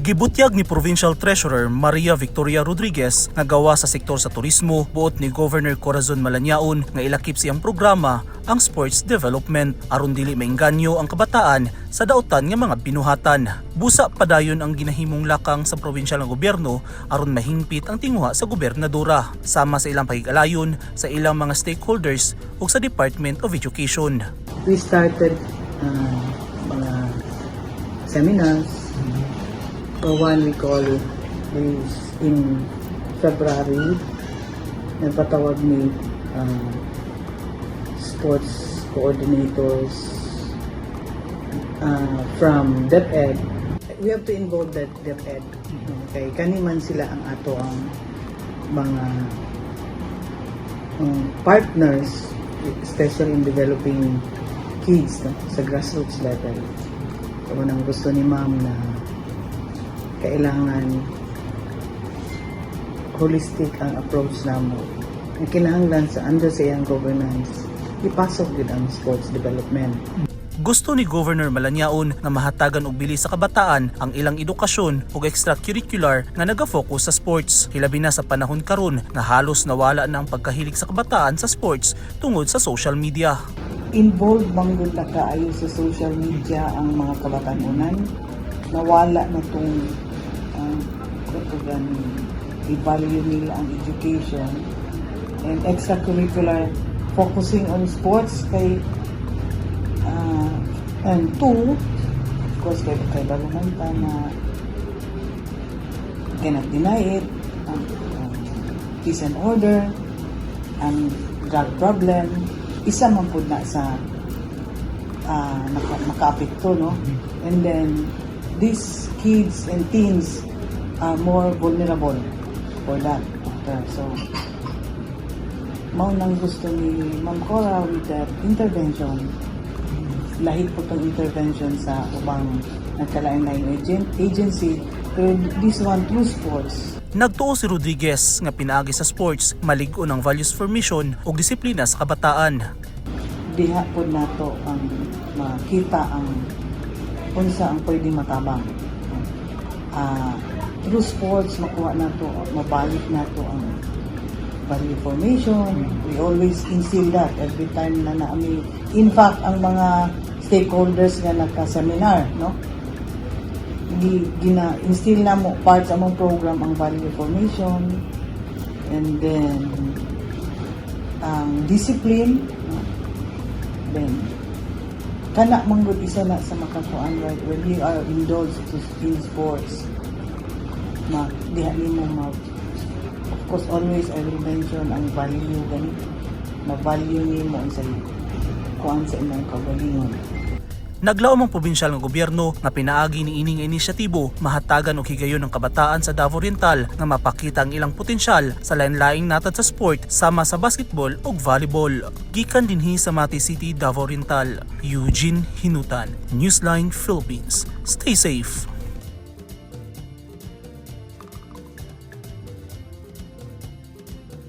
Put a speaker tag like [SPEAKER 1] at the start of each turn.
[SPEAKER 1] Gibutyag ni Provincial Treasurer Maria Victoria Rodriguez nga gawa sa sektor sa turismo buot ni Governor Corazon Malanyaon nga ilakip siyang programa ang sports development aron dili maengganyo ang kabataan sa daotan nga mga binuhatan. Busa padayon ang ginahimong lakang sa probinsyal nga gobyerno aron mahingpit ang tinguha sa gobernadora sama sa ilang pagigalayon sa ilang mga stakeholders ug sa Department of Education.
[SPEAKER 2] We started mga seminars. One we call is in February. Nagpatawag ni sports coordinators from DepEd. We have to involve that DepEd. Okay, kaniman sila ang ato ang mga partners, especially in developing kids sa grassroots level. Kung anong gusto ni ma'am na kailangan holistic ang approach namo. Ang kinahanglan sa under sa iyang governance, ipasok gid ang sports development.
[SPEAKER 1] Gusto ni Governor Malanyaon na mahatagan og bilis sa kabataan ang ilang edukasyon ug extracurricular nga naga-focus sa sports. Hilabi na sa panahon karon nga halos nawala na ang pagkahilig sa kabataan sa sports tungod sa social media.
[SPEAKER 2] Involved bang gud na kaayo sa social media ang mga kabatanunan? Nawala na tong i-value nila ang education and extracurricular focusing on sports kay and two, of course, kay balumanta na cannot deny it, peace and order, ang drug problem, isa man po na sa makaapekto, no? And then, these kids and teens are more vulnerable for that. So, mao nang gusto ni Ma'am Cora with that intervention. Lahit po itong intervention sa ubang nagkalain-lain agency, pero this one through sports.
[SPEAKER 1] Nagtuo si Rodriguez nga pinaagi sa sports, malig-on ang values formation ug disiplina sa kabataan.
[SPEAKER 2] Diha po nato ang makita ang unsa ang pwede matabang. Through sports, makuha nato, mabalik nato ang value formation. We always instill that every time na naami. In fact, ang mga stakeholders nga nagka-seminar, no? Gina-instill na mo part sa mong program ang value formation, and then discipline, no? Then kana manggod isa na sa makakuan, right? When we are indulged in sports, diha nimo of course always I will mention ang value gani na value nimo sa kuan sa imong kagalingon.
[SPEAKER 1] Naglaom ang probinsyal nga gobyerno nga pinaagi ni ining inisyatibo mahatagan og higayon ng kabataan sa Davao Oriental nga mapakita ang ilang potensyal sa lain-laing natad sa sport sama sa basketball ug volleyball. Gikan dinhi sa Mati City, Davao Oriental, Eugene Hinutan, Newsline Philippines. Stay safe.